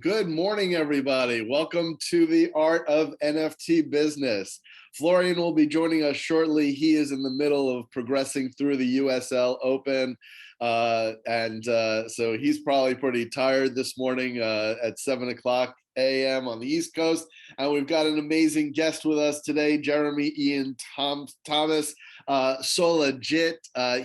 Good morning, everybody. Welcome to the Art of NFT Business. Florian will be joining us shortly. He is in the middle of progressing through the USL Open. So he's probably pretty tired this morning at 7 o'clock a.m. on the East Coast. And we've got an amazing guest with us today, Jeremy Ian Thomas, Soulajit.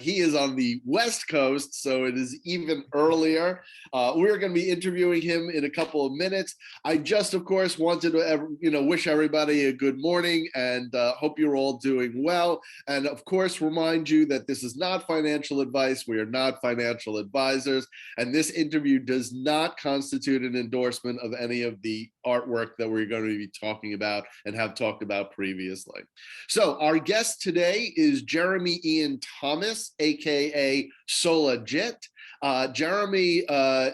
He is on the West Coast, so it is even earlier. We're going to be interviewing him in a couple of minutes. I just, of course, wanted to wish everybody a good morning and hope you're all doing well. And of course, remind you that this is not financial advice. We are not financial advisors. And this interview does not constitute an endorsement of any of the artwork that we're going to be talking about and have talked about previously. So our guest today is Jeremy Ian Thomas, aka Soulajit. Jeremy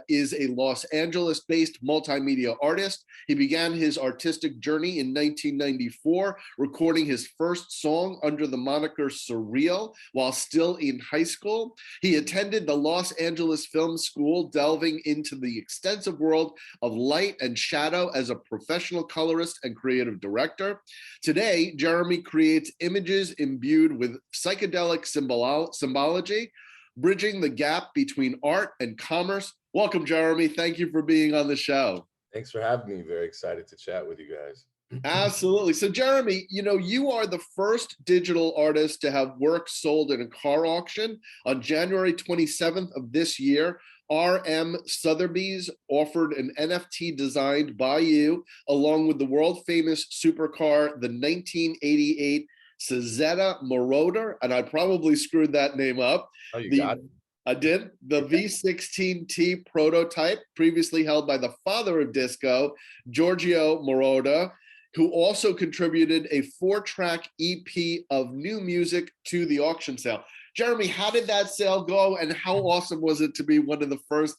is a Los Angeles-based multimedia artist. He began his artistic journey in 1994, recording his first song under the moniker Surreal while still in high school. He attended the Los Angeles Film School, delving into the extensive world of light and shadow as a professional colorist and creative director. Today, Jeremy creates images imbued with psychedelic symbology, bridging the gap between art and commerce. Welcome, Jeremy. Thank you for being on the show. Thanks for having me. Very excited to chat with you guys. Absolutely. So, Jeremy, you are the first digital artist to have work sold in a car auction. On January 27th of this year, R.M. Sotheby's offered an NFT designed by you, along with the world-famous supercar, the 1988 Cesena Marauder, and I probably screwed that name up. Oh, you got it. I did. The V16T prototype, previously held by the father of disco, Giorgio Moroder, who also contributed a 4-track EP of new music to the auction sale. Jeremy, how did that sale go, and how awesome was it to be one of the first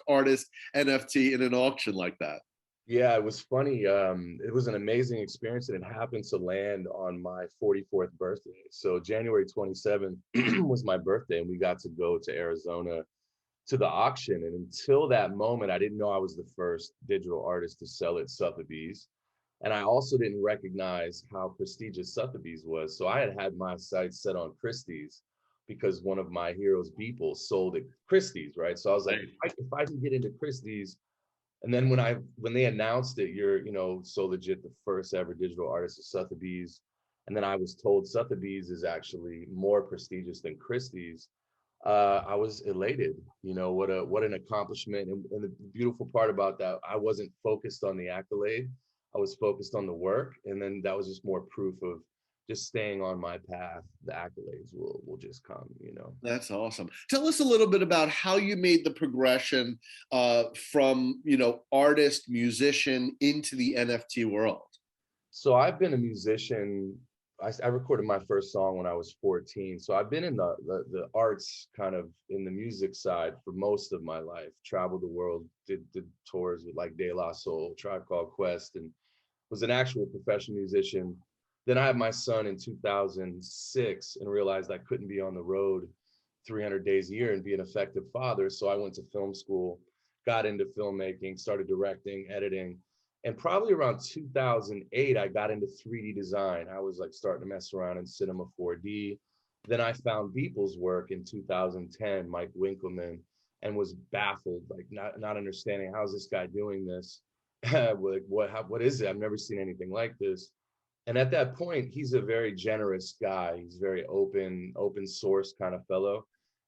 artist NFT in an auction like that? Yeah, it was funny. It was an amazing experience, and it happened to land on my 44th birthday. So January 27th was my birthday, and we got to go to Arizona to the auction. And until that moment, I didn't know I was the first digital artist to sell at Sotheby's. And I also didn't recognize how prestigious Sotheby's was. So I had my sights set on Christie's because one of my heroes, Beeple, sold at Christie's, right? So I was like, if I can get into Christie's. And then when they announced it, you're, Soulajit, the first ever digital artist at Sotheby's. And then I was told Sotheby's is actually more prestigious than Christie's. I was elated. What an accomplishment. And the beautiful part about that, I wasn't focused on the accolade. I was focused on the work. And then that was just more proof of just staying on my path. The accolades will just come, That's awesome. Tell us a little bit about how you made the progression from, artist, musician into the NFT world. So I've been a musician. I recorded my first song when I was 14. So I've been in the arts, kind of in the music side for most of my life. Traveled the world, did tours with like De La Soul, Tribe Called Quest, and was an actual professional musician. Then I had my son in 2006 and realized I couldn't be on the road 300 days a year and be an effective father. So I went to film school, got into filmmaking, started directing, editing. And probably around 2008, I got into 3D design. I was like starting to mess around in Cinema 4D. Then I found Beeple's work in 2010, Mike Winkleman, and was baffled, like not understanding, how's this guy doing this? Like, what is it? I've never seen anything like this. And at that point, he's a very generous guy. He's very open source kind of fellow.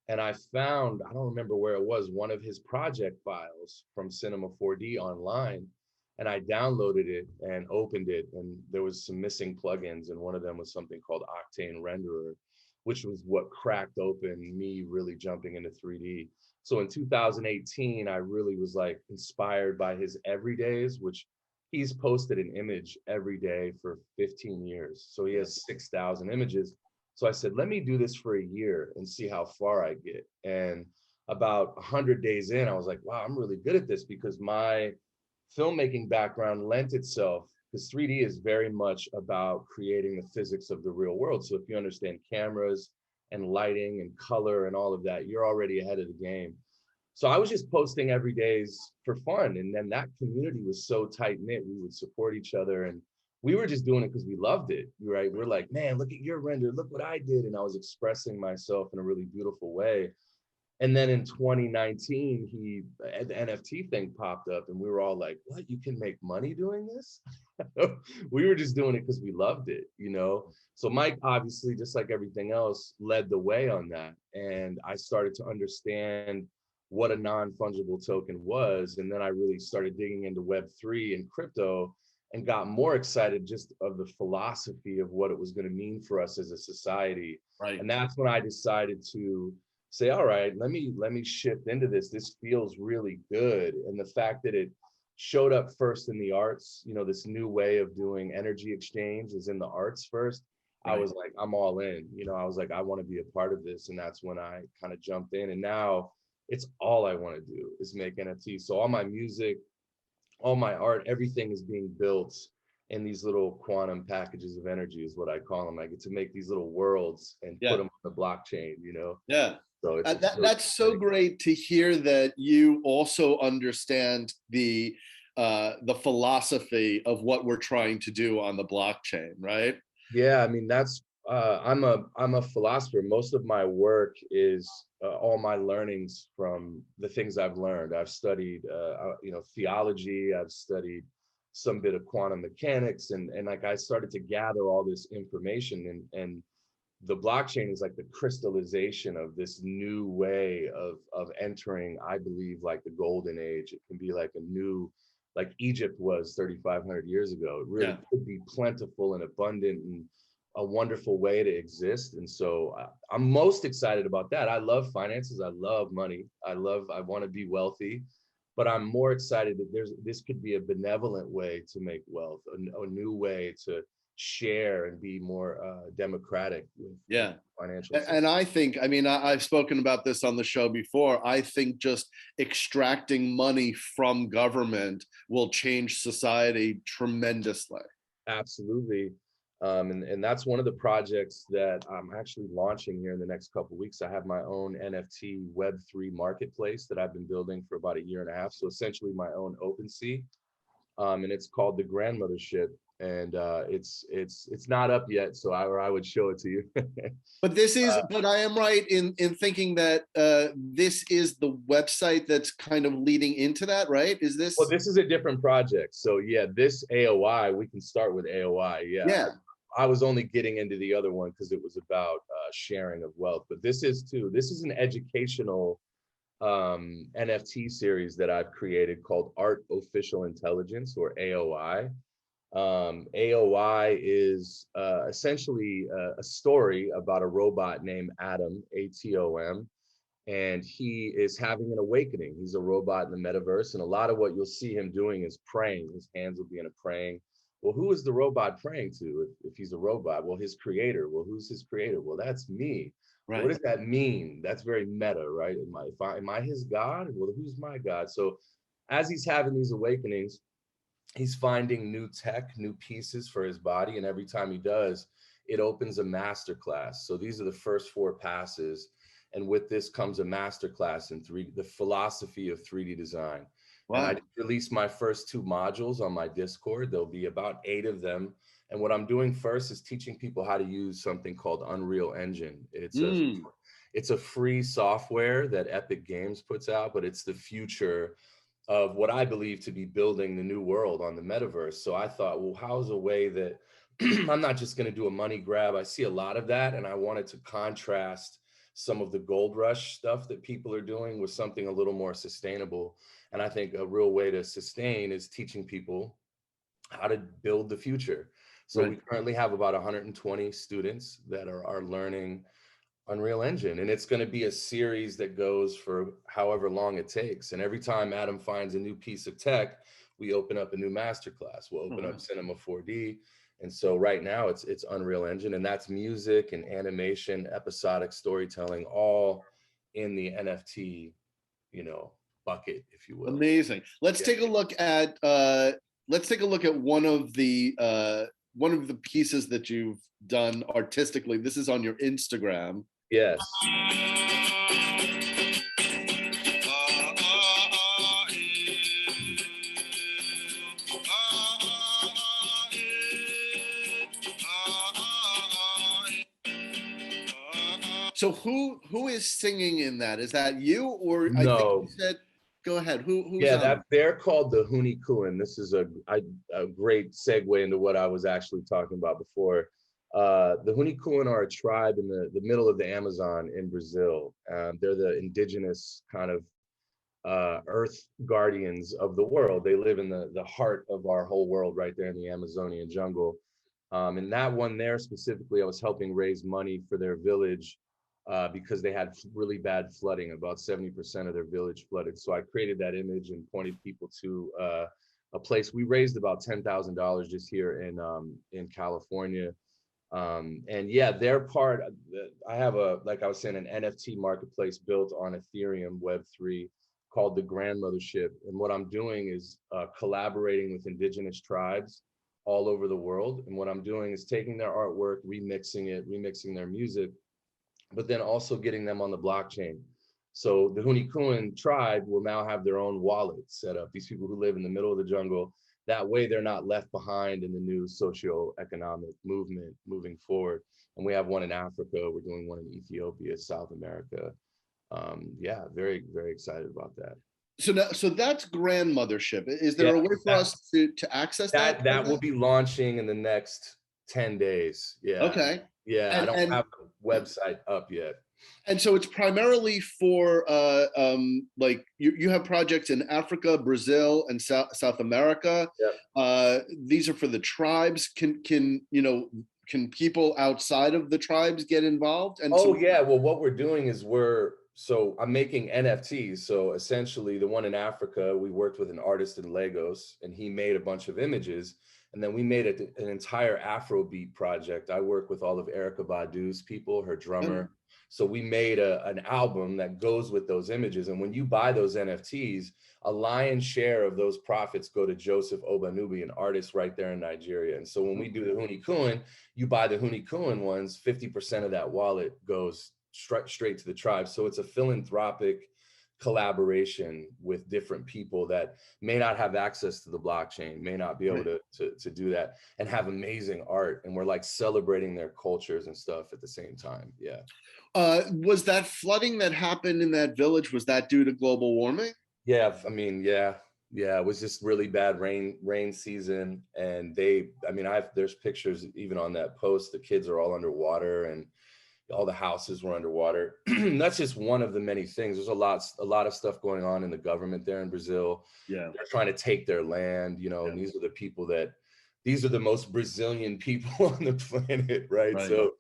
And I found, I don't remember where it was, one of his project files from Cinema 4D online. And I downloaded it and opened it. And there was some missing plugins. And one of them was something called Octane Renderer, which was what cracked open me really jumping into 3D. So in 2018, I really was like inspired by his everydays, which he's posted an image every day for 15 years. So he has 6,000 images. So I said, let me do this for a year and see how far I get. And about 100 days in, I was like, wow, I'm really good at this, because my filmmaking background lent itself, because 3D is very much about creating the physics of the real world. So if you understand cameras and lighting and color and all of that, you're already ahead of the game. So I was just posting every days for fun. And then that community was so tight knit. We would support each other, and we were just doing it because we loved it, right? We're like, man, look at your render, look what I did. And I was expressing myself in a really beautiful way. And then in 2019, the NFT thing popped up, and we were all like, what, you can make money doing this? We were just doing it because we loved it, you know? So Mike, obviously, just like everything else, led the way on that. And I started to understand what a non-fungible token was. And then I really started digging into Web3 and crypto, and got more excited just of the philosophy of what it was going to mean for us as a society. Right. And that's when I decided to say, all right, let me shift into this. This feels really good. And the fact that it showed up first in the arts, you know, this new way of doing energy exchange is in the arts first. Right. I was like, I'm all in, you know, I was like, I want to be a part of this. And that's when I kind of jumped in. And now it's all I want to do is make NFTs. So all my music, all my art, everything is being built in these little quantum packages of energy is what I call them. I get to make these little worlds and put them on the blockchain, you know? Yeah. So that's so great to hear that you also understand the philosophy of what we're trying to do on the blockchain, right? Yeah, I mean, that's I'm a philosopher. Most of my work is all my learnings from the things I've learned. I've studied you know, theology. I've studied some bit of quantum mechanics, and like I started to gather all this information, and the blockchain is like the crystallization of this new way of entering, I believe, like the golden age. It can be like a new, like Egypt was 3,500 years ago. It really could be plentiful and abundant and a wonderful way to exist. And so I'm most excited about that. I love finances. I love money. I want to be wealthy, but I'm more excited that this could be a benevolent way to make wealth, a new way to share and be more democratic with financial system. And I think, I mean, I've spoken about this on the show before. I think just extracting money from government will change society tremendously. Absolutely. And that's one of the projects that I'm actually launching here in the next couple of weeks. I have my own NFT Web3 marketplace that I've been building for about 1.5 years. So essentially my own OpenSea. And it's called the Grandmothership. And it's not up yet, so I would show it to you. But this is, but I am right in thinking that this is the website that's kind of leading into that, right? Is this? Well, this is a different project. So yeah, this AOI, we can start with AOI. Yeah. I was only getting into the other one because it was about sharing of wealth, but this is too. This is an educational NFT series that I've created called Art Official Intelligence, or AOI. AOI is essentially a story about a robot named Atom, ATOM, and he is having an awakening. He's a robot in the metaverse, and a lot of what you'll see him doing is praying. His hands will be in a praying. Well, who is the robot praying to if he's a robot? Well, his creator. Well, who's his creator? Well, that's me. Right. What does that mean? That's very meta, right? Am I his God? Well, who's my God? So as he's having these awakenings, he's finding new tech, new pieces for his body. And every time he does, it opens a masterclass. So these are the first 4 passes. And with this comes a masterclass in the philosophy of 3D design. Wow. And I released my first 2 modules on my Discord. There'll be about 8 of them. And what I'm doing first is teaching people how to use something called Unreal Engine. It's a free software that Epic Games puts out, but it's the future of what I believe to be building the new world on the metaverse. So I thought, well, how's a way that I'm not just going to do a money grab? I see a lot of that, and I wanted to contrast some of the gold rush stuff that people are doing with something a little more sustainable. And I think a real way to sustain is teaching people how to build the future. So we currently have about 120 students that are learning Unreal Engine, and it's going to be a series that goes for however long it takes. And every time Adam finds a new piece of tech, we open up a new masterclass. We'll open up Cinema 4D. And so right now it's Unreal Engine, and that's music and animation, episodic storytelling, all in the NFT, you know, bucket, if you will. Amazing. Let's take a look at one of the pieces that you've done artistically. This is on your Instagram. Yes. So who is singing in that? Is that you, or I think you No, said? Go ahead. Who's yeah, on? they're called the Huni Kuin. This is a great segue into what I was actually talking about before. The Huni Kuin are a tribe in the middle of the Amazon in Brazil. They're the indigenous kind of earth guardians of the world. They live in the heart of our whole world right there in the Amazonian jungle. And that one there specifically, I was helping raise money for their village because they had really bad flooding. About 70% of their village flooded. So I created that image and pointed people to a place. We raised about $10,000 just here in California. And yeah, they're part. I have like I was saying, an NFT marketplace built on Ethereum Web3 called the Grandmothership. And what I'm doing is collaborating with indigenous tribes all over the world. And what I'm doing is taking their artwork, remixing their music, but then also getting them on the blockchain. So the Hunikuan tribe will now have their own wallet set up. These people who live in the middle of the jungle, that way they're not left behind in the new socio-economic movement moving forward. And we have one in Africa, we're doing one in Ethiopia, South America. Yeah, very, very excited about that. So that's Grandmothership. Is Yeah, there a way for us to access that? that will be launching in the next 10 days. Yeah. Okay. Yeah, I And don't and have the website up yet. and so it's primarily for like you have projects in Africa, Brazil, and South America. Yeah. These are for the tribes. Can people outside of the tribes get involved? And Oh so yeah, well what we're doing is I'm making NFTs. So essentially the one in Africa, we worked with an artist in Lagos and he made a bunch of images. And then we made an entire Afrobeat project. I work with all of Erykah Badu's people, her drummer. So we made an album that goes with those images. And when you buy those NFTs, a lion's share of those profits go to Joseph Obanubi, an artist right there in Nigeria. And so when we do the Hunikuan, you buy the Hunikuan ones, 50% of that wallet goes straight to the tribe. So it's a philanthropic collaboration with different people that may not have access to the blockchain, may not be able to do that, and have amazing art. And we're like celebrating their cultures and stuff at the same time. Yeah. was that flooding that happened in that village, was that due to global warming? Yeah, I mean, yeah, it was just really bad rain season, and there's pictures even on that post. The kids are all underwater, and all the houses were underwater. That's just one of the many things. There's a lot of stuff going on in the government there in Brazil. Yeah, they're trying to take their land, and these are the most Brazilian people on the planet, right? So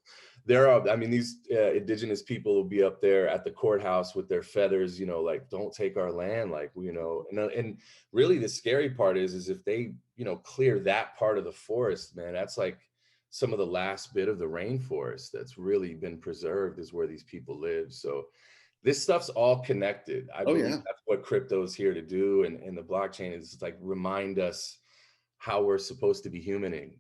these indigenous people will be up there at the courthouse with their feathers, like, don't take our land, like, and really the scary part is if they, clear that part of the forest, man, that's like some of the last bit of the rainforest that's really been preserved is where these people live. So this stuff's all connected. I believe that's what crypto is here to do. And the blockchain is like remind us how we're supposed to be humaning,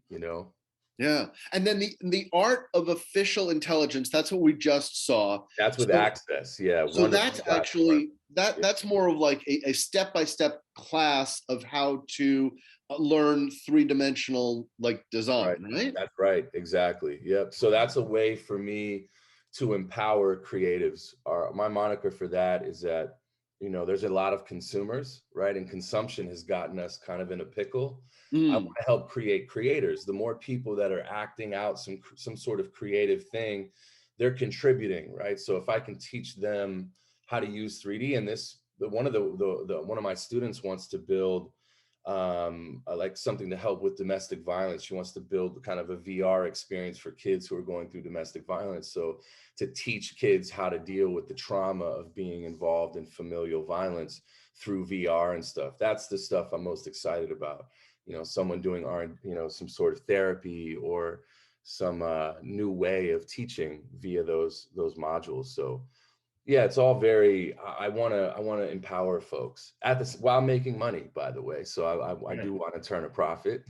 Yeah. And then the art of official intelligence, that's what we just saw. That's with Access. Yeah. So that's actually that's more of like a step-by-step class of how to learn three-dimensional like design, right? That's right. Exactly. Yep. So that's a way for me to empower creatives. My moniker for that is that, there's a lot of consumers, right? And consumption has gotten us kind of in a pickle. I want to help create creators. The more people that are acting out some sort of creative thing, they're contributing, right? So if I can teach them how to use 3D, and one of my students wants to build like something to help with domestic violence. She wants to build kind of a VR experience for kids who are going through domestic violence. So to teach kids how to deal with the trauma of being involved in familial violence through VR and stuff. That's the stuff I'm most excited about. Someone doing some sort of therapy or some new way of teaching via those modules. So yeah, it's all very, I want to empower folks while making money, by the way. So I do want to turn a profit,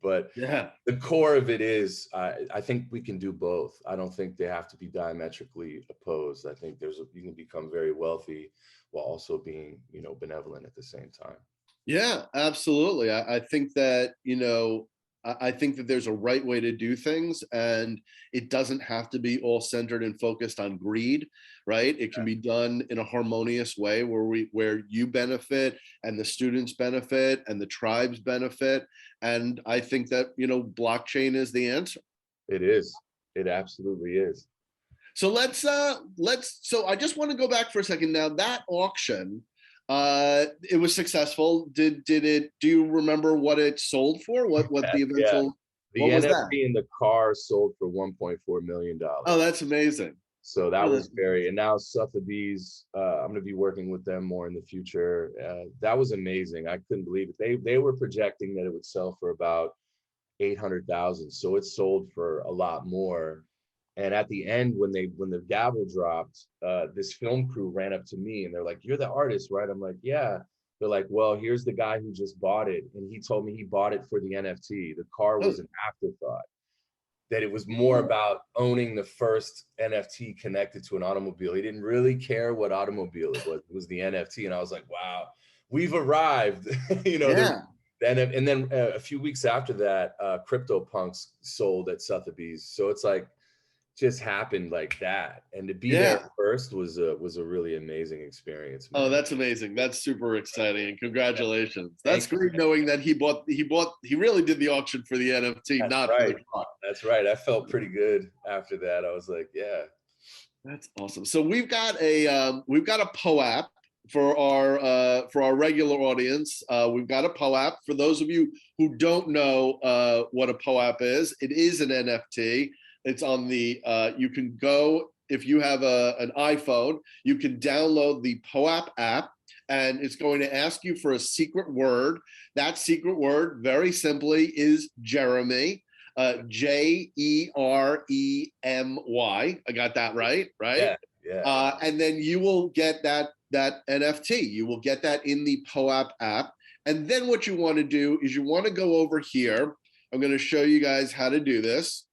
but the core of it is, I think we can do both. I don't think they have to be diametrically opposed. I think you can become very wealthy while also being, benevolent at the same time. Yeah, absolutely. I think that, I think that there's a right way to do things, and it doesn't have to be all centered and focused on greed, right? It can be done in a harmonious way where you benefit and the students benefit and the tribes benefit. And I think that, blockchain is the answer. It is. It absolutely is. So so I just want to go back for a second. Now, that auction, it was successful. Do you remember what it sold for? What the eventual, The what was NFT that? in the car sold for $1.4 million. Oh, that's amazing. So that was and now Sotheby's, I'm going to be working with them more in the future. That was amazing. I couldn't believe it. They were projecting that it would sell for about 800,000. So it sold for a lot more. And at the end, when the gavel dropped, this film crew ran up to me and they're like, "You're the artist, right?" I'm like, "Yeah." They're like, "Well, here's the guy who just bought it, and he told me he bought it for the NFT. The car was an afterthought. That it was more about owning the first NFT connected to an automobile. He didn't really care what automobile it was. It was the NFT." And I was like, "Wow, we've arrived." Yeah. And then a few weeks after that, CryptoPunks sold at Sotheby's. So it's like, just happened like that. And to be there first was a really amazing experience, man. Oh, that's amazing. That's super exciting. And congratulations. That's great knowing that he really did the auction for the NFT, not for the car. That's right. I felt pretty good after that. I was like, yeah. That's awesome. So we've got a POAP for our regular audience. We've got a POAP. For those of you who don't know what a POAP is, it is an NFT. It's on the, you can go, if you have an iPhone, you can download the POAP app, and it's going to ask you for a secret word. That secret word, very simply, is Jeremy, Jeremy. I got that right? Yeah. And then you will get that NFT. You will get that in the POAP app. And then what you want to do is you want to go over here. I'm going to show you guys how to do this.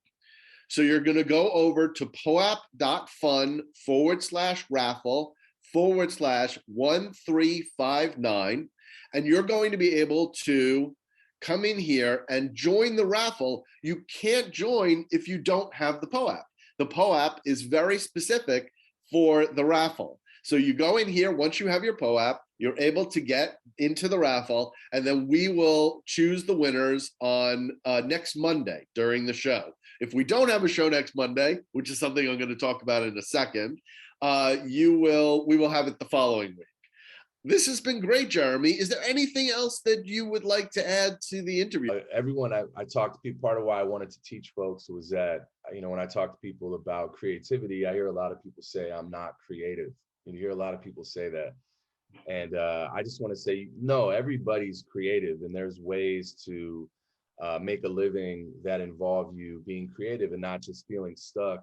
So you're going to go over to poap.fun/raffle/1359, and you're going to be able to come in here and join the raffle. You can't join if you don't have the POAP. The POAP is very specific for the raffle. So you go in here, once you have your POAP, you're able to get into the raffle, and then we will choose the winners on next Monday during the show. If we don't have a show next Monday, which is something I'm going to talk about in a second, we will have it the following week. This has been great, Jeremy. Is there anything else that you would like to add to the interview? Everyone I talked to people, part of why I wanted to teach folks was that, when I talk to people about creativity, I hear a lot of people say, "I'm not creative." You hear a lot of people say that. And I just want to say, no, everybody's creative, and there's ways to make a living that involve you being creative and not just feeling stuck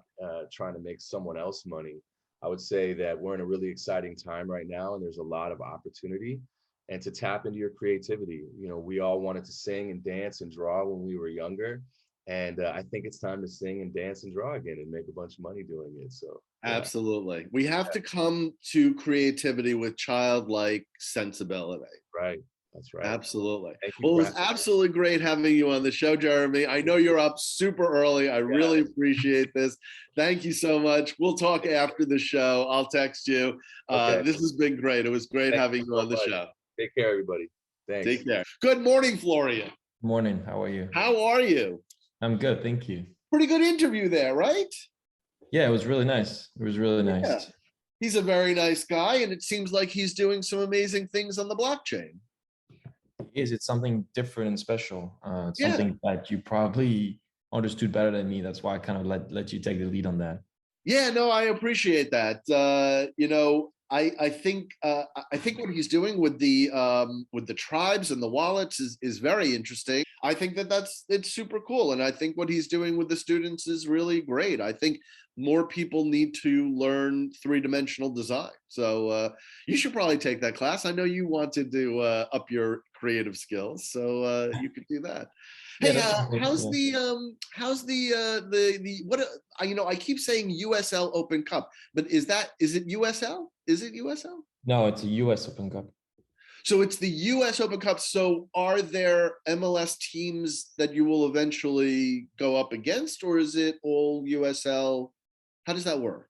trying to make someone else money. I would say that we're in a really exciting time right now, and there's a lot of opportunity, and to tap into your creativity. We all wanted to sing and dance and draw when we were younger. And I think it's time to sing and dance and draw again and make a bunch of money doing it. So yeah. Absolutely. We have to come to creativity with childlike sensibility. Right. That's right. Absolutely. Well, it was absolutely great having you on the show, Jeremy. I know you're up super early. I really appreciate this. Thank you so much. We'll talk after the show. I'll text you. This has been great. It was great having you on the show. Take care, everybody. Thanks. Take care. Good morning, Florian. Morning. How are you? How are you? I'm good. Thank you. Pretty good interview there, right? Yeah, it was really nice. It was really nice. Yeah. He's a very nice guy, and it seems like he's doing some amazing things on the blockchain. It's something different and special. It's something that you probably understood better than me. That's why I kind of let you take the lead on that. Yeah, no, I appreciate that. I think what he's doing with the tribes and the wallets is very interesting. I think it's super cool, and I think what he's doing with the students is really great. I think more people need to learn three-dimensional design. So you should probably take that class. I know you wanted to up your creative skills, so you could do that. Hey, how's the what? I keep saying USL Open Cup, but is it USL? Is it USL? No, it's a US Open Cup. So it's the US Open Cup. So are there MLS teams that you will eventually go up against, or is it all USL? How does that work?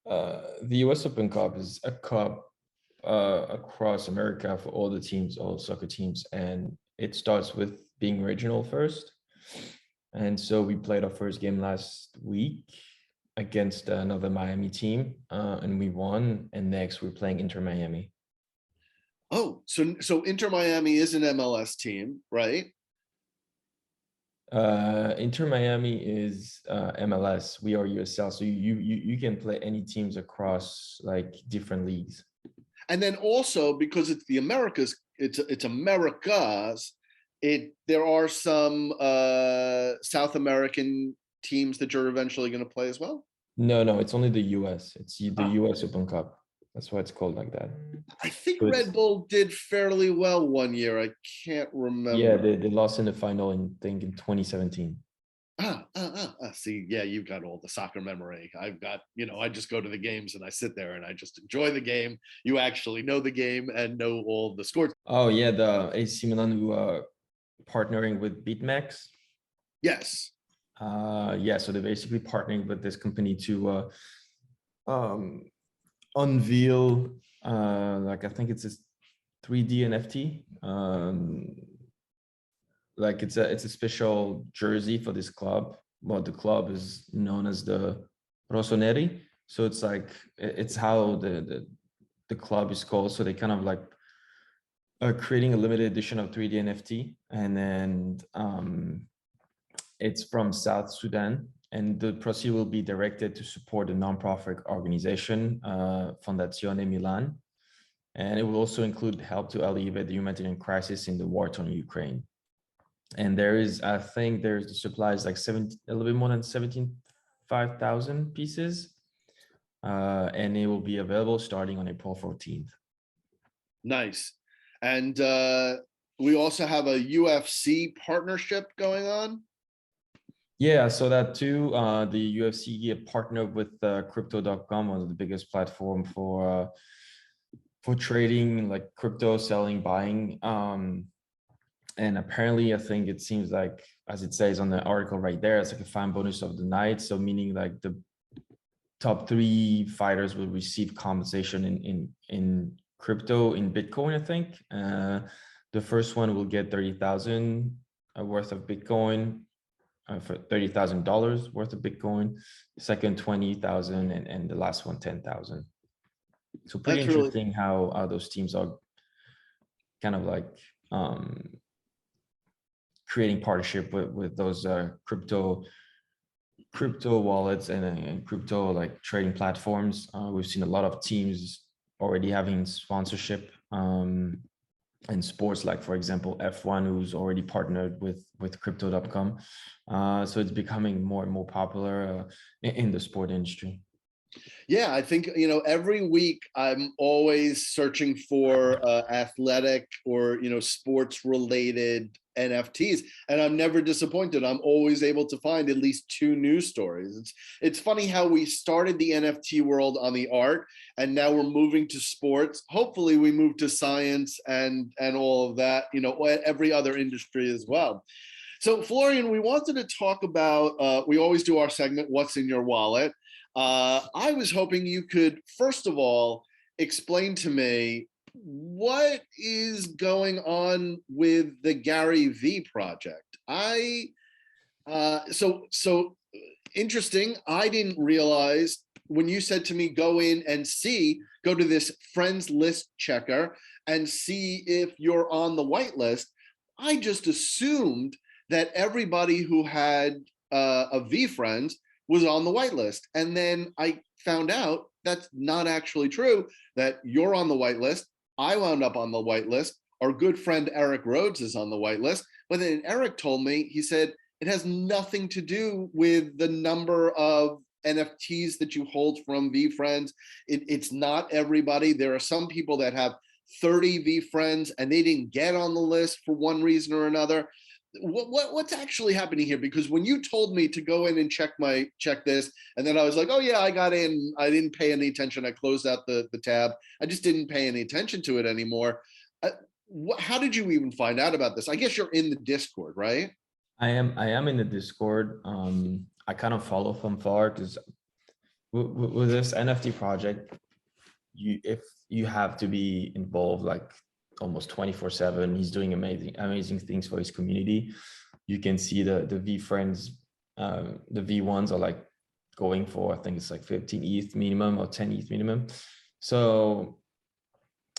The US Open Cup is a cup across America for all the teams, all soccer teams, and it starts with being regional first. And so we played our first game last week against another Miami team, and we won. And next we're playing Inter Miami. Oh, so Inter Miami is an MLS team, right? Inter Miami is MLS. We are USL, so you can play any teams across like different leagues. And then also because it's the Americas, it's Americas. There are some South American teams that you're eventually going to play as well. No, it's only the US. It's the US Open Cup. That's why it's called like that. I think Red Bull did fairly well one year. I can't remember. Yeah, they lost in the final in 2017. See, yeah, you've got all the soccer memory. I've got, I just go to the games and I sit there and I just enjoy the game. You actually know the game and know all the scores. Oh yeah, the AC Milan who are partnering with BitMEX. Yes. Yeah, so they're basically partnering with this company to unveil like I think it's a 3D NFT. Like it's a special jersey for this club. Well, the club is known as the Rossoneri, so it's how the club is called. So they kind of like are creating a limited edition of 3D NFT, and then it's from South Sudan, and the proceeds will be directed to support the nonprofit organization Fondazione Milan, and it will also include help to alleviate the humanitarian crisis in the war-torn Ukraine. And I think the supply is like a little bit more than 75,000 pieces, and it will be available starting on April 14th. Nice. And we also have a UFC partnership going on. Yeah, I saw that too. The UFC partnered with crypto.com, one of the biggest platform for trading, like crypto, selling, buying. And apparently, I think it seems like, as it says on the article right there, it's like a fan bonus of the night. So meaning like the top 3 fighters will receive compensation in crypto, in Bitcoin, I think. The first one will get 30,000 worth of Bitcoin, for $30,000 worth of Bitcoin. The second 20,000, and the last one 10,000. So pretty That's interesting how those teams are kind of like creating partnership with those crypto wallets and crypto like trading platforms. We've seen a lot of teams already having sponsorship in sports, like for example F1, who's already partnered with crypto.com. So it's becoming more and more popular in the sport industry. Yeah, I think, every week I'm always searching for athletic or, sports related NFTs, and I'm never disappointed. I'm always able to find at least 2 news stories. It's funny how we started the NFT world on the art, and now we're moving to sports. Hopefully we move to science and all of that, every other industry as well. So Florian, we wanted to talk about, we always do our segment, What's in Your Wallet? I was hoping you could, first of all, explain to me what is going on with the Gary V project. So interesting. I didn't realize when you said to me, go to this friends list checker and see if you're on the whitelist. I just assumed that everybody who had a V friend was on the whitelist. And then I found out that's not actually true, that you're on the whitelist. I wound up on the whitelist. Our good friend Eric Rhodes is on the whitelist. But then Eric told me, he said, it has nothing to do with the number of NFTs that you hold from VFriends. It's not everybody. There are some people that have 30 VFriends and they didn't get on the list for one reason or another. What's actually happening here? Because when you told me to go in and check this, and then I was like, oh yeah, I got in, I didn't pay any attention. I closed out the tab. I just didn't pay any attention to it anymore. uh, how did you even find out about this? I guess you're in the Discord, right? I am in the Discord. I kind of follow from far because with this NFT project, if you have to be involved like almost 24/7. He's doing amazing things for his community. You can see the V friends, the V1s are like going for, I think it's like 15 ETH minimum or 10 ETH minimum. So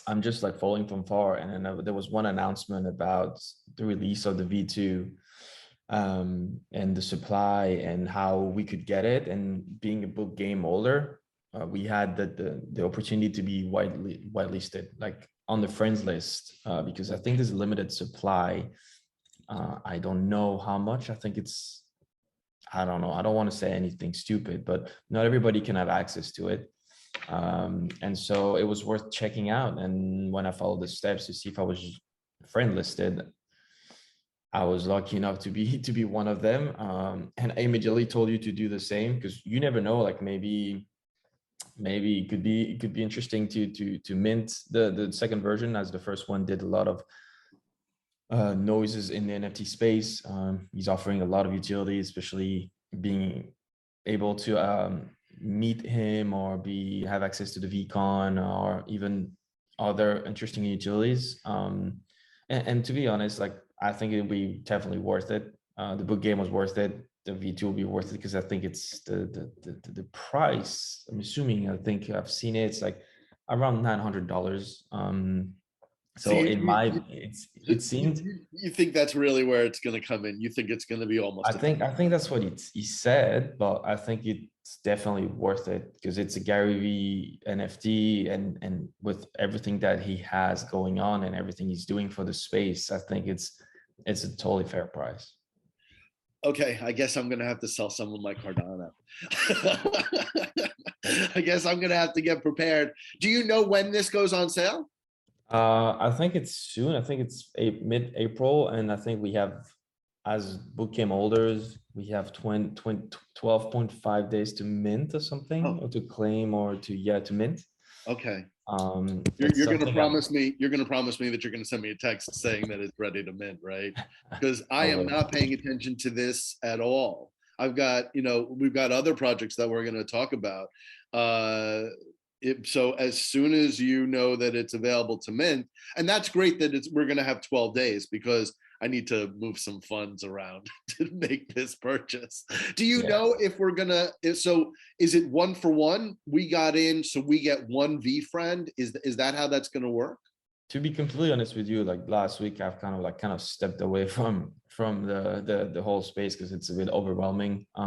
I'm just like following from far. And then there was one announcement about the release of the V2, and the supply and how we could get it. And being a book game holder, we had the opportunity to be whitelisted, like on the friends list, because I think there's a limited supply. I don't know how much. I think it's, I don't know. I don't want to say anything stupid, but not everybody can have access to it. And so it was worth checking out. And when I followed the steps to see if I was friend listed, I was lucky enough to be one of them. And I immediately told you to do the same, because you never know, like maybe it could be interesting to mint the second version, as the first one did a lot of noises in the NFT space. He's offering a lot of utility, especially being able to meet him or have access to the VCon or even other interesting utilities. And to be honest, like I think it'll be definitely worth it. The book game was worth it. The V2 will be worth it because I think it's the price. I'm assuming, I think I've seen it. It's like around $900. So So it seemed. You think that's really where it's going to come in? You think it's going to be almost? I think that's what he said, but I think it's definitely worth it because it's a Gary V NFT, and with everything that he has going on and everything he's doing for the space, I think it's a totally fair price. Okay, I guess I'm going to have to sell some of my Cardano. I guess I'm going to have to get prepared. Do you know when this goes on sale? I think it's soon. I think it's mid-April, and I think we have, as bookcame holders, we have 12.5 days to mint or something, or to claim, or to mint. Okay. You're going to promise me. You're going to promise me that you're going to send me a text saying that it's ready to mint, right? Because I am not paying attention to this at all. I've got, we've got other projects that we're going to talk about. So as soon as you know that it's available to mint, and that's great that we're going to have 12 days, because I need to move some funds around to make this purchase. Do you know if we're going to, so is it 1 for 1? We got in, so we get one V friend. Is that how that's going to work? To be completely honest with you, like last week, I've kind of stepped away from the whole space because it's a bit overwhelming. A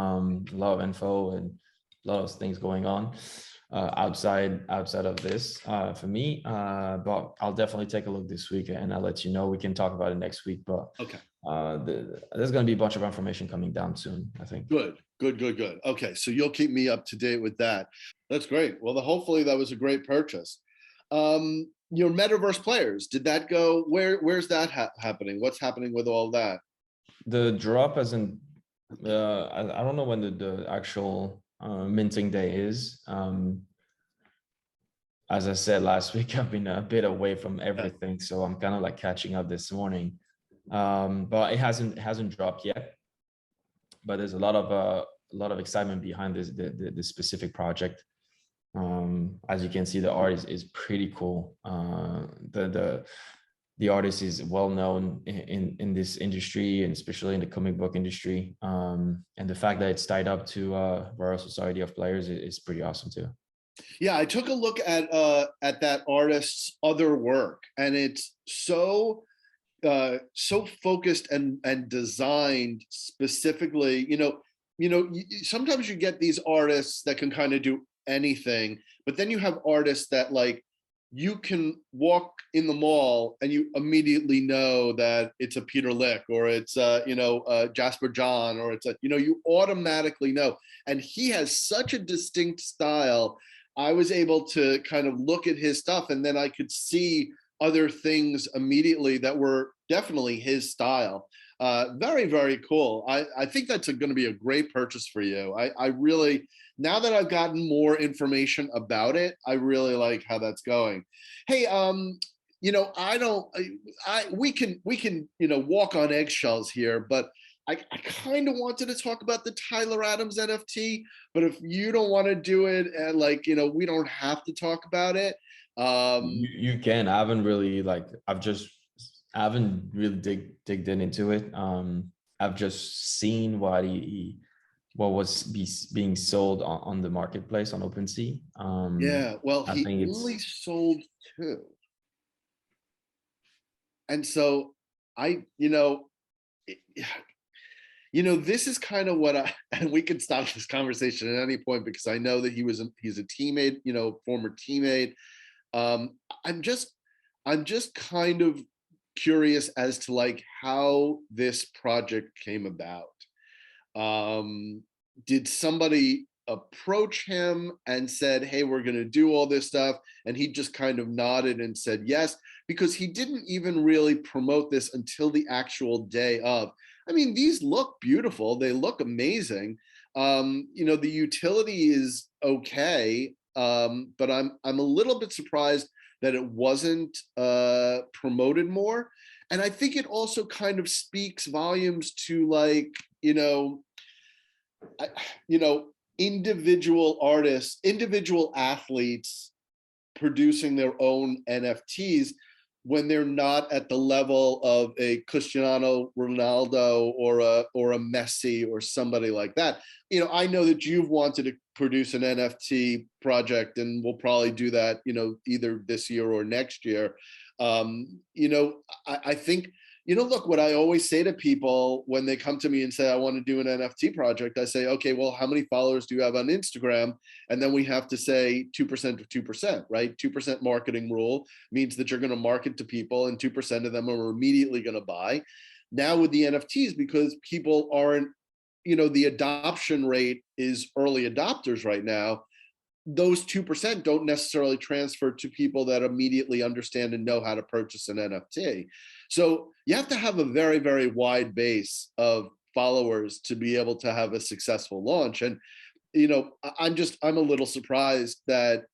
lot of info and a lot of things going on outside of this for me. But I'll definitely take a look this week, and I'll let you know. We can talk about it next week. But okay, there's going to be a bunch of information coming down soon, I think. Good. Okay, so you'll keep me up to date with that. That's great. Well, hopefully that was a great purchase. Your metaverse players, did that go? Where's that happening? What's happening with all that? The drop hasn't. I don't know when the actual minting day is. As I said last week, I've been a bit away from everything, so I'm kind of like catching up this morning. But it hasn't dropped yet. But there's a lot of excitement behind this specific project. As you can see, the art is pretty cool. The artist is well known in this industry, and especially in the comic book industry. And the fact that it's tied up to Royal Society of Players is pretty awesome too. Yeah, I took a look at that artist's other work, and it's so focused and designed specifically. Sometimes you get these artists that can kind of do anything, but then you have artists that, like, you can walk in the mall and you immediately know that it's a Peter Lick, or it's Jasper John, or it's you automatically know. And he has such a distinct style. I was able to kind of look at his stuff, and then I could see other things immediately that were definitely his style. Very, very cool. I think that's going to be a great purchase for you. I really, now that I've gotten more information about it, I really like how that's going. Hey, I don't, we can, walk on eggshells here, but I kind of wanted to talk about the Tyler Adams NFT, but if you don't want to do it, and we don't have to talk about it. You can. I haven't really I haven't really digged into it. I've just seen what what was being sold on the marketplace on OpenSea. Yeah, well, I he think only it's sold 2. And so this is kind of what and we can stop this conversation at any point because I know that he's a teammate, former teammate. I'm just kind of curious as to how this project came about. Did somebody approach him and said, hey, we're going to do all this stuff, and he just kind of nodded and said yes, because he didn't even really promote this until the actual day of. I mean, these look beautiful, they look amazing. The utility is okay, but I'm a little bit surprised that it wasn't promoted more. And I think it also kind of speaks volumes to individual artists, individual athletes producing their own NFTs when they're not at the level of a Cristiano Ronaldo or a Messi or somebody like that. I know that you've wanted to produce an NFT project, and we'll probably do that, either this year or next year. I think, look, what I always say to people when they come to me and say, I want to do an NFT project, I say, okay, well, how many followers do you have on Instagram? And then we have to say 2% of 2%, right? 2% marketing rule means that you're going to market to people and 2% of them are immediately going to buy. Now with the NFTs, because people aren't, the adoption rate is early adopters right now, those 2% don't necessarily transfer to people that immediately understand and know how to purchase an NFT. So you have to have a very, very wide base of followers to be able to have a successful launch. And, I'm a little surprised that,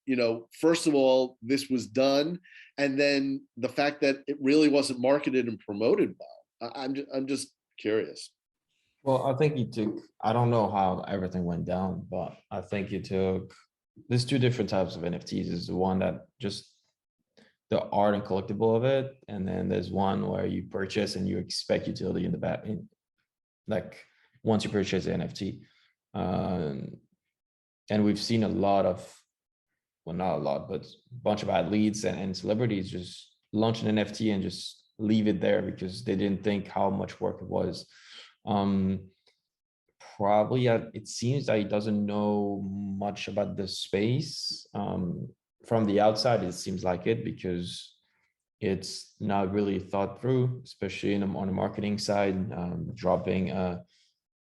first of all, this was done. And then the fact that it really wasn't marketed and promoted well. I'm just curious. well, I think I don't know how everything went down, but I think there's 2 different types of NFTs. Is the one that just the art and collectible of it, and then there's one where you purchase and you expect utility in the back, once you purchase the NFT. And we've seen a lot of, well, not a lot, but a bunch of athletes and celebrities just launch an NFT and just leave it there because they didn't think how much work it was. Probably it seems that he doesn't know much about the space. From the outside, it seems like it, because it's not really thought through, especially on the marketing side. Dropping an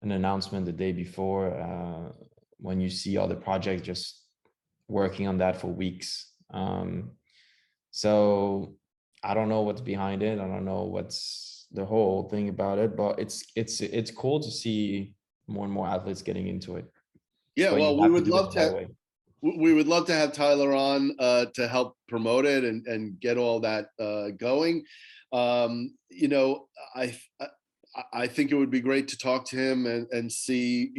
announcement the day before, when you see all the projects just working on that for weeks. So I don't know what's behind it. I don't know what's the whole thing about it, but it's cool to see more and more athletes getting into it. Yeah, But well, we would love to have Tyler on to help promote it and get all that going. I think it would be great to talk to him and see,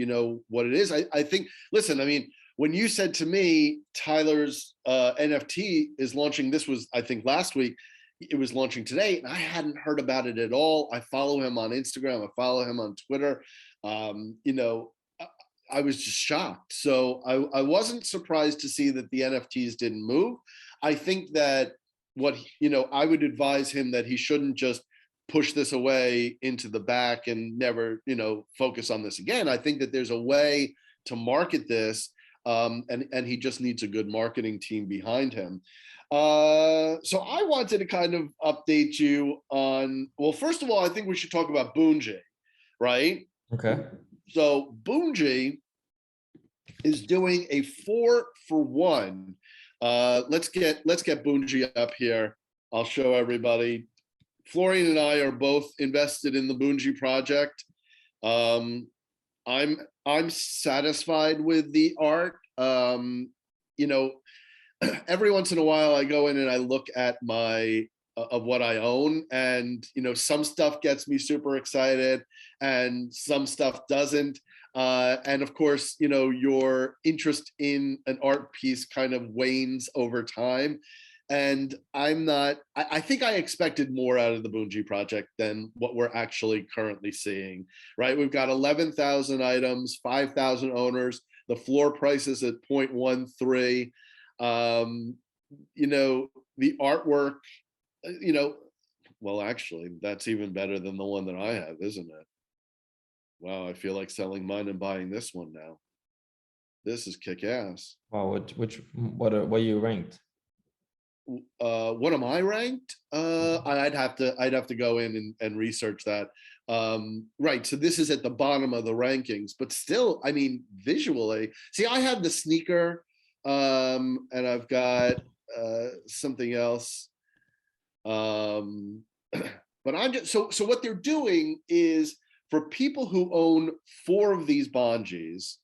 what it is. I think, listen, I mean, when you said to me, Tyler's NFT is launching, this was, I think, last week, it was launching today, and I hadn't heard about it at all. I follow him on Instagram, I follow him on Twitter. I was just shocked. So I wasn't surprised to see that the NFTs didn't move. I think that I would advise him that he shouldn't just push this away into the back and never, focus on this again. I think that there's a way to market this, and he just needs a good marketing team behind him. So I wanted to kind of update you on, well, first of all, I think we should talk about Bunji, right? Okay. So Bunji is doing a 4-for-1. Let's get Bunji up here. I'll show everybody. Florian and I are both invested in the Bunji project. I'm satisfied with the art. Every once in a while I go in and I look at my of what I own. And, some stuff gets me super excited and some stuff doesn't. And of course, your interest in an art piece kind of wanes over time. And I think I expected more out of the Bunji project than what we're actually currently seeing, right? We've got 11,000 items, 5,000 owners. The floor price is at 0.13. The artwork, well, actually, that's even better than the one that I have, isn't it? Wow, I feel like selling mine and buying this one now. This is kick-ass. Wow, what are you ranked? What am I ranked? I'd have to go in and research that. Right, so this is at the bottom of the rankings, but still, I mean, visually, see, I have the sneaker, and I've got something else. But I'm just so what they're doing is, for people who own 4 of these Bunjis,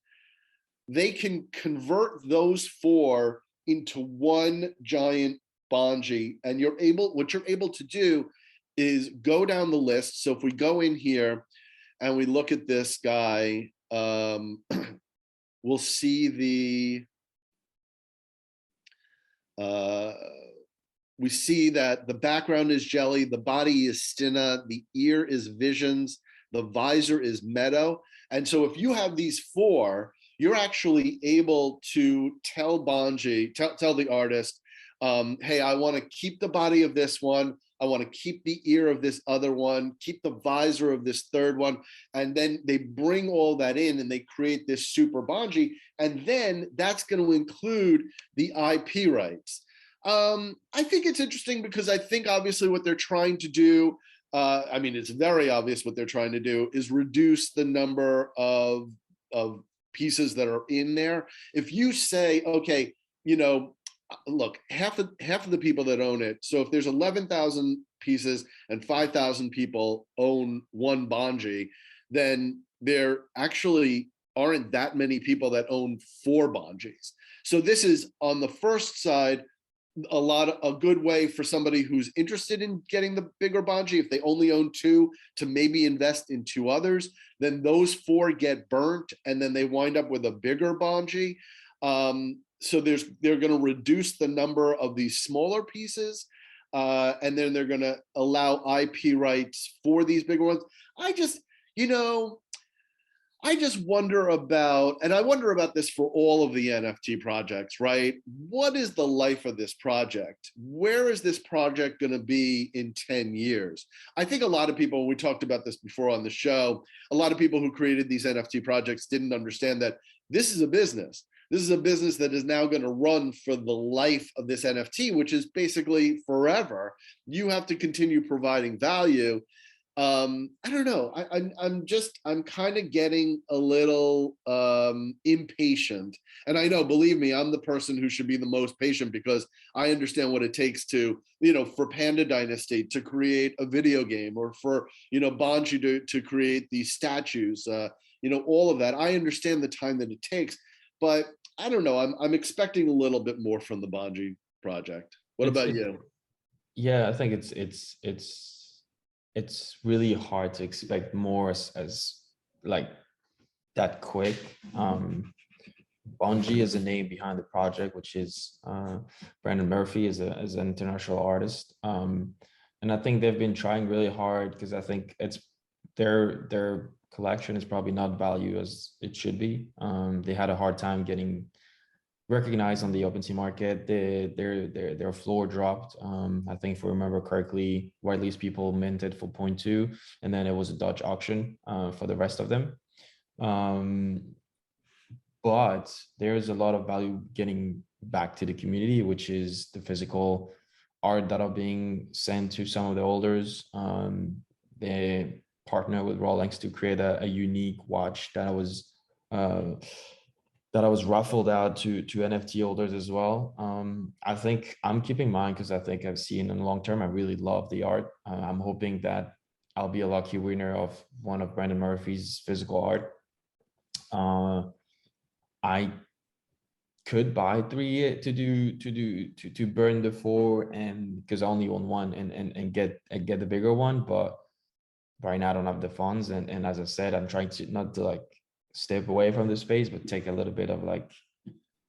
they can convert those 4 into one giant Bunji, and what you're able to do is go down the list. So if we go in here and we look at this guy, we'll see we see that the background is jelly, the body is stinna, the ear is visions, the visor is meadow. And so if you have these 4, you're actually able to tell Bunji, tell the artist, hey, I want to keep the body of this one, I want to keep the ear of this other one, keep the visor of this third one. And then they bring all that in and they create this super Bunji. And then that's going to include the IP rights. I think it's interesting because I think obviously what they're trying to do, I mean, it's very obvious what they're trying to do is reduce the number of pieces that are in there. If you say, okay, look, half of the people that own it, so if there's 11,000 pieces and 5,000 people own one Bunji, then there actually aren't that many people that own 4 Bunjis. So this is, on the first side, a good way for somebody who's interested in getting the bigger Bunji, if they only own 2, to maybe invest in 2 others. Then those 4 get burnt and then they wind up with a bigger Bunji. So they're going to reduce the number of these smaller pieces, and then they're going to allow IP rights for these bigger ones. I just wonder about, and I wonder about this for all of the NFT projects, right? What is the life of this project? Where is this project going to be in 10 years? I think a lot of people, we talked about this before on the show, a lot of people who created these NFT projects didn't understand that this is a business. This is a business that is now going to run for the life of this NFT, which is basically forever. You have to continue providing value. I don't know. I'm kind of getting a little impatient. And I know, believe me, I'm the person who should be the most patient because I understand what it takes to, for Panda Dynasty to create a video game, or for, Bunji to create these statues, all of that. I understand the time that it takes, but I don't know. I'm expecting a little bit more from the Bunji project. What about you? Yeah, I think it's really hard to expect more as like that quick. Bunji is a name behind the project, which is Brandon Murphy is an international artist, and I think they've been trying really hard because I think it's their collection is probably not valued as it should be. They had a hard time getting recognized on the OpenSea market. Their floor dropped. I think, if we remember correctly, Whiteley's people minted for 0.2, and then it was a Dutch auction for the rest of them. But there's a lot of value getting back to the community, which is the physical art that are being sent to some of the holders. They partner with Rolex to create a unique watch that was raffled out to NFT holders as well. I think I'm keeping mine because I think I've seen in the long term, I really love the art. I'm hoping that I'll be a lucky winner of one of Brandon Murphy's physical art. could buy 3 to burn the 4, and because I only own one, and get the bigger one. But right now I don't have the funds, and as I said, I'm trying to not to like step away from the space, but take a little bit of like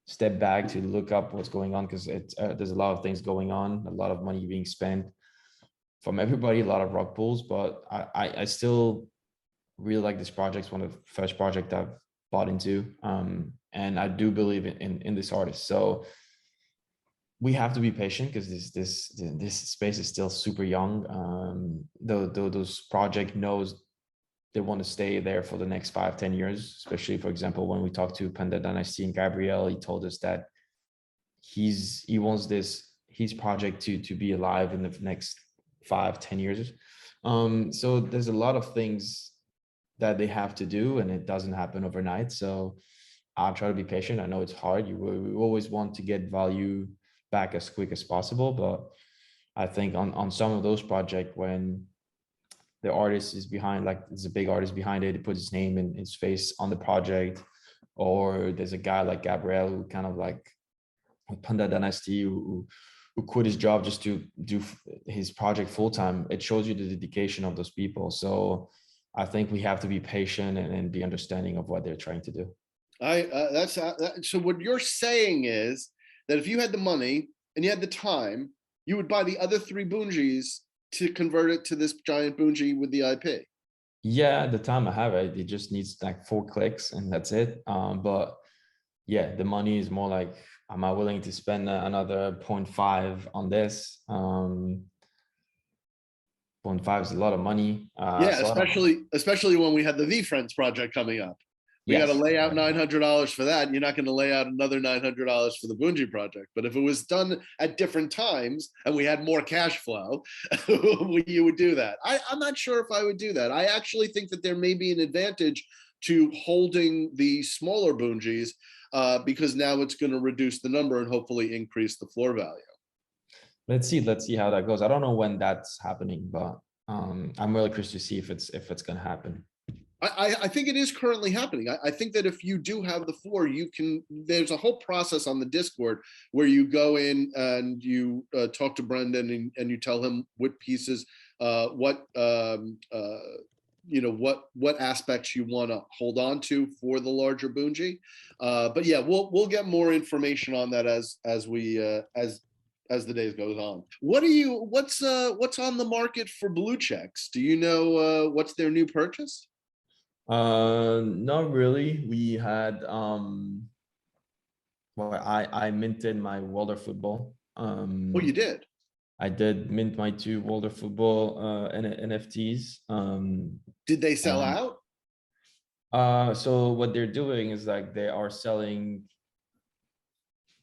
step back to look up what's going on, because it's there's a lot of things going on, a lot of money being spent from everybody, a lot of rug pulls. But I still really like this project. It's one of the first project I've bought into, and I do believe in this artist. So we have to be patient, because this space is still super young. Those project knows they want to stay there for the next 5-10 years. Especially, for example, when we talked to Panda Dynasty and Gabriel, he told us that he wants his project to be alive in the next 5-10 years. So there's a lot of things that they have to do, and it doesn't happen overnight. So I'll try to be patient. I know it's hard. We always want to get value back as quick as possible, but I think on some of those projects, when the artist is behind, like there's a big artist behind it, he puts his name and his face on the project, or there's a guy like Gabriel who kind of like Panda Dynasty who quit his job just to do his project full time. It shows you the dedication of those people. So I think we have to be patient and be understanding of what they're trying to do. So what you're saying is that if you had the money and you had the time, you would buy the other 3 bungees to convert it to this giant bungee with the IP. Yeah, at the time I have it, it just needs like 4 clicks and that's it. But yeah, the money is more like, am I willing to spend another 0.5 on this? 0.5 is a lot of money. Yeah, So especially when we had the V Friends project coming up. We got to yes, lay out exactly. $900 for that. You're not going to lay out another $900 for the Bungie project. But if it was done at different times and we had more cash flow, you would do that. I'm not sure if I would do that. I actually think that there may be an advantage to holding the smaller Bungies because now it's going to reduce the number and hopefully increase the floor value. Let's see how that goes. I don't know when that's happening, but I'm really curious to see if it's going to happen. I think it is currently happening. I think that if you do have the floor, there's a whole process on the Discord where you go in and you talk to Brendan and you tell him what pieces, what aspects you want to hold on to for the larger Bungie. But yeah, we'll get more information on that as the days goes on. What's on the market for Blue Checks? Do you know what's their new purchase? Not really. We had I minted my World Football. Oh, you did? I did mint my 2 World Football NFTs. Did they sell out? So what they're doing is like they're selling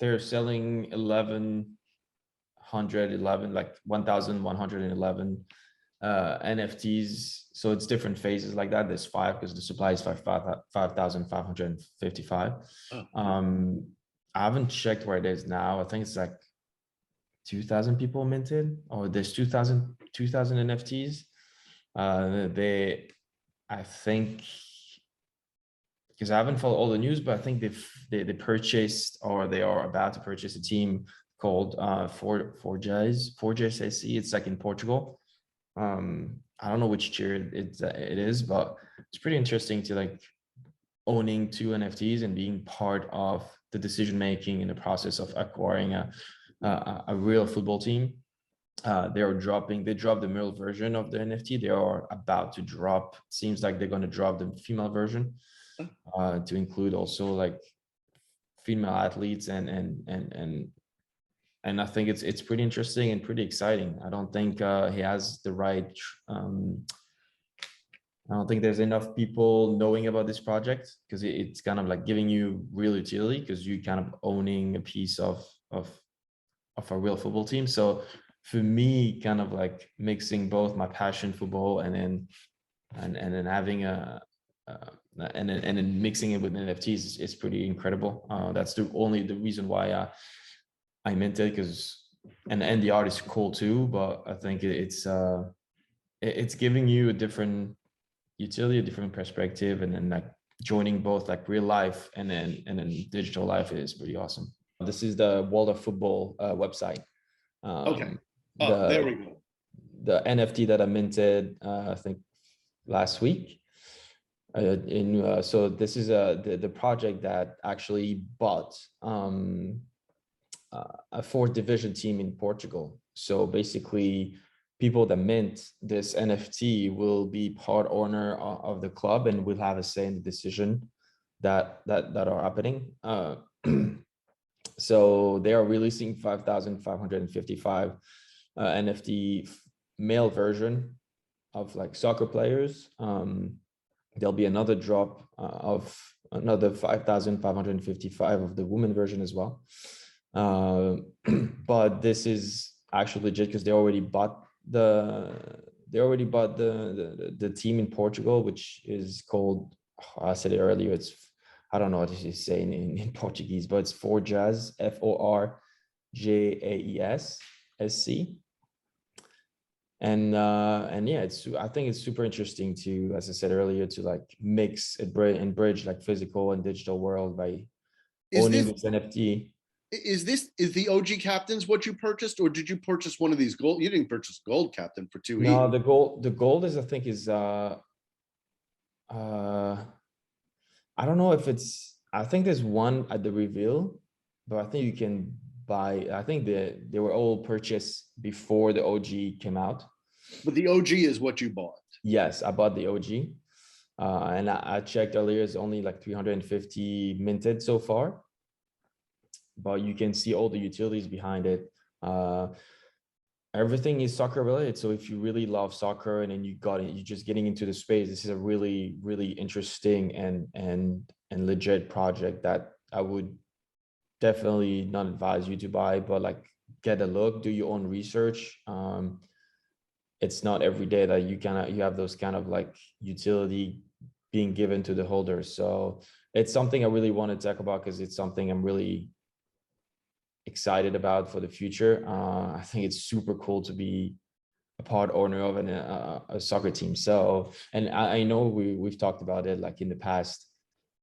1111, like 1111 NFTs. So it's different phases like that. There's 5 because the supply is 5,555. Oh. I haven't checked where it is now. I think it's like 2,000 people minted, or there's 2,000 NFTs. I think, because I haven't followed all the news, but I think they purchased, or they are about to purchase, a team called Forges AC. It's like in Portugal. I don't know which tier it is, but it's pretty interesting to like owning 2 NFTs and being part of the decision making in the process of acquiring a real football team. They dropped the male version of the NFT. They are about to drop. Seems like they're going to drop the female version to include also like female athletes and I think it's pretty interesting and pretty exciting. I don't think he has the right. I don't think there's enough people knowing about this project, because it's kind of like giving you real utility, because you kind of owning a piece of a real football team. So for me, kind of like mixing both my passion football and then having and then mixing it with NFTs is pretty incredible. That's the reason why I minted, because and the art is cool too, but I think it's giving you a different utility, a different perspective, and then like joining both like real life and then digital life is pretty awesome. This is the World of Football website. Okay. Oh, there we go. The NFT that I minted, I think last week. So this is the project that actually bought a fourth division team in Portugal. So basically, people that mint this NFT will be part owner of the club and will have a say in the decision that are happening. So they are releasing 5,555 NFT male version of like soccer players. There'll be another drop of another 5,555 of the women version as well. But this is actually legit because they already bought the team in Portugal, which is called, I said it earlier, it's, I don't know what to say in Portuguese, but it's Forjaes, Forjaes SC. And yeah, I think it's super interesting to, as I said earlier, to like mix and bridge like physical and digital world by owning this NFT. Is the OG Captains what you purchased, or did you purchase one of these gold? You didn't purchase Gold Captain for 2E. No, the gold is, I think is I don't know if it's, I think there's one at the reveal, but I think you can buy, I think they were all purchased before the OG came out. But the OG is what you bought. Yes, I bought the OG. And I checked earlier, it's only like 350 minted so far. But you can see all the utilities behind it. Everything is soccer related. So if you really love soccer and then you're just getting into the space, this is a really, really interesting and legit project that I would definitely not advise you to buy, but like get a look, do your own research. It's not every day that you have those kind of like utility being given to the holders. So it's something I really want to talk about because it's something I'm really excited about for the future. I think it's super cool to be a part owner of a soccer team. So, and I know we've talked about it like in the past.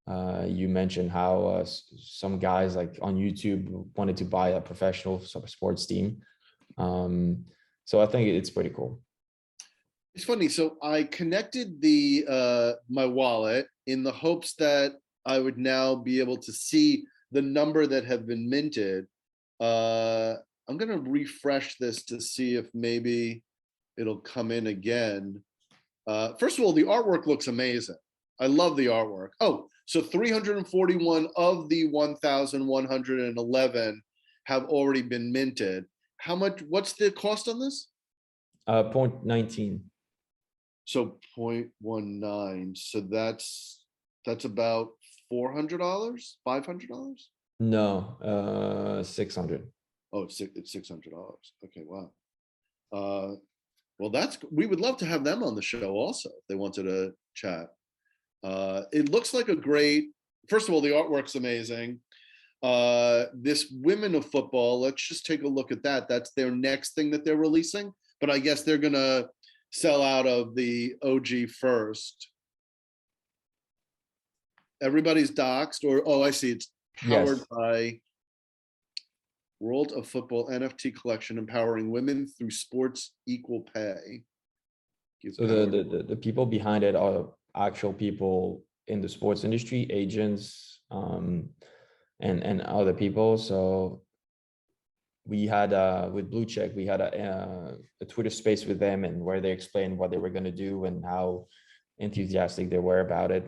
You mentioned how some guys like on YouTube wanted to buy a professional sports team. So I think it's pretty cool. It's funny. So I connected my wallet in the hopes that I would now be able to see the number that have been minted. I'm going to refresh this to see if maybe it'll come in again. First of all, the artwork looks amazing. I love the artwork. Oh, so 341 of the 1,111 have already been minted. How much, what's the cost on this? 0.19. So 0.19. So that's about $400, $500? No, 600. Oh, it's $600. Okay, wow. Well, we would love to have them on the show also if they wanted to chat. It looks like a great, first of all, the artwork's amazing. This Women of Football, let's just take a look at that. That's their next thing that they're releasing, but I guess they're gonna sell out of the OG first. Everybody's doxed, or, oh, I see, it's powered by World of Football NFT collection, empowering women through sports equal pay. So the people behind it are actual people in the sports industry, agents, and other people. So we had with Blue Check, we had a Twitter space with them, and where they explained what they were going to do and how enthusiastic they were about it.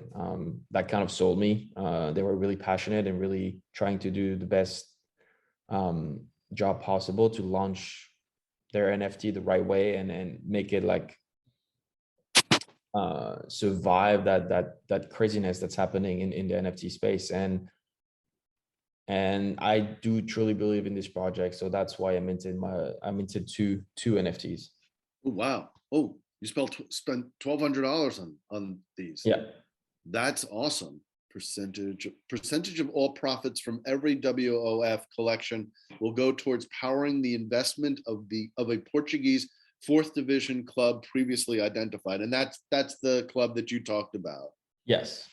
That kind of sold me. They were really passionate and really trying to do the best job possible to launch their NFT the right way and make it like survive that craziness that's happening in the NFT space. And I do truly believe in this project, so that's why I minted two NFTs. Oh, wow. Oh, you spent $1,200 on these. Yeah, that's awesome. Percentage of all profits from every WOF collection will go towards powering the investment of a Portuguese fourth division club previously identified, and that's the club that you talked about. Yes.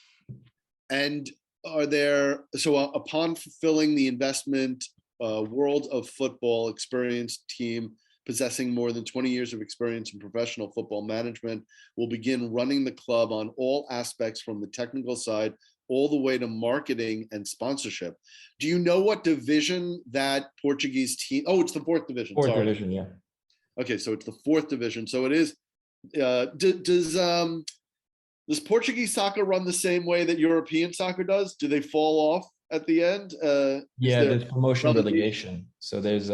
And are there, so upon fulfilling the investment, World of Football experienced team possessing more than 20 years of experience in professional football management will begin running the club on all aspects from the technical side all the way to marketing and sponsorship. Do you know what division that Portuguese team? Oh, it's the fourth division. Fourth Sorry. division, yeah. Okay, so it's the fourth division. So it is. Does Portuguese soccer run the same way that European soccer does? Do they fall off at the end? Yeah, there's promotion relegation? relegation. So there's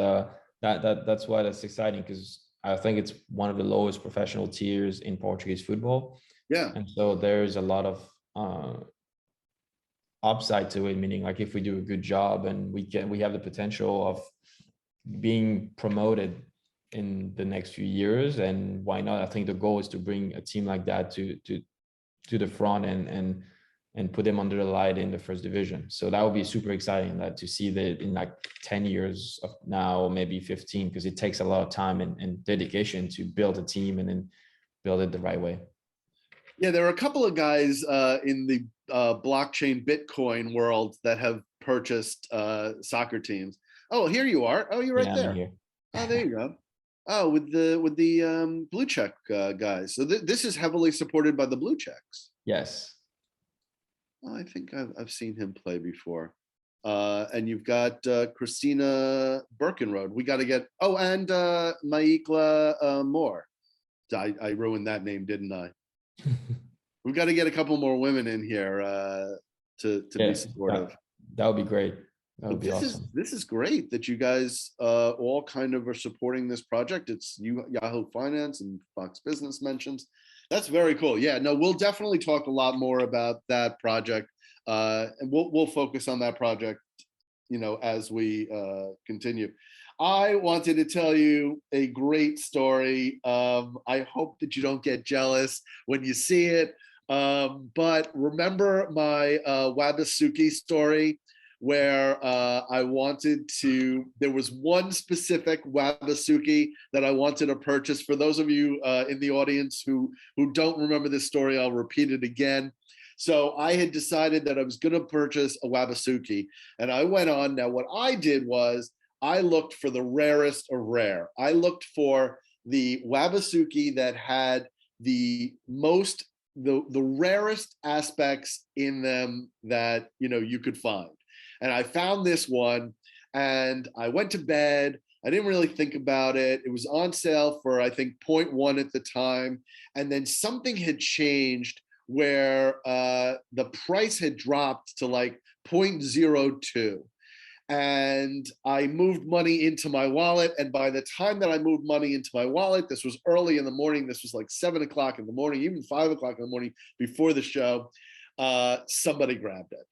that's why that's exciting, because I think it's one of the lowest professional tiers in Portuguese football. Yeah. And so there's a lot of upside to it, meaning like if we do a good job and we have the potential of being promoted in the next few years, and why not? I think the goal is to bring a team like that to the front and put them under the light in the first division. So that would be super exciting, that to see that in like 10 years of now, or maybe 15, because it takes a lot of time and dedication to build a team and then build it the right way. Yeah, there are a couple of guys in the blockchain Bitcoin world that have purchased soccer teams. Oh, here you are. Oh, you're right there. Here. Oh, there you go. Oh, with the blue check guys. So this is heavily supported by the blue checks. Yes. Oh, I think I've seen him play before. And you've got Christina Birkenroad. We got to get. Oh, and Maikla Moore. I ruined that name, didn't I? We've got to get a couple more women in here to be supportive. That would be great. That would be awesome. This is great that you guys all kind of are supporting this project. It's Yahoo Finance and Fox Business mentions. That's very cool. Yeah, no, we'll definitely talk a lot more about that project, and we'll focus on that project, as we continue. I wanted to tell you a great story. I hope that you don't get jealous when you see it. But remember my Wabasuki story, where there was one specific Wabasuki that I wanted to purchase. For those of you in the audience who don't remember this story, I'll repeat it again. So I had decided that I was going to purchase a Wabasuki, and I went on. Now, what I did was I looked for the rarest of rare. I looked for the Wabasuki that had the rarest aspects in them that you could find. And I found this one, and I went to bed. I didn't really think about it. It was on sale for, I think, 0.1 at the time. And then something had changed where the price had dropped to like 0.02. And I moved money into my wallet. And by the time that I moved money into my wallet, this was early in the morning. This was like 7 o'clock in the morning, even 5 o'clock in the morning before the show. Somebody grabbed it.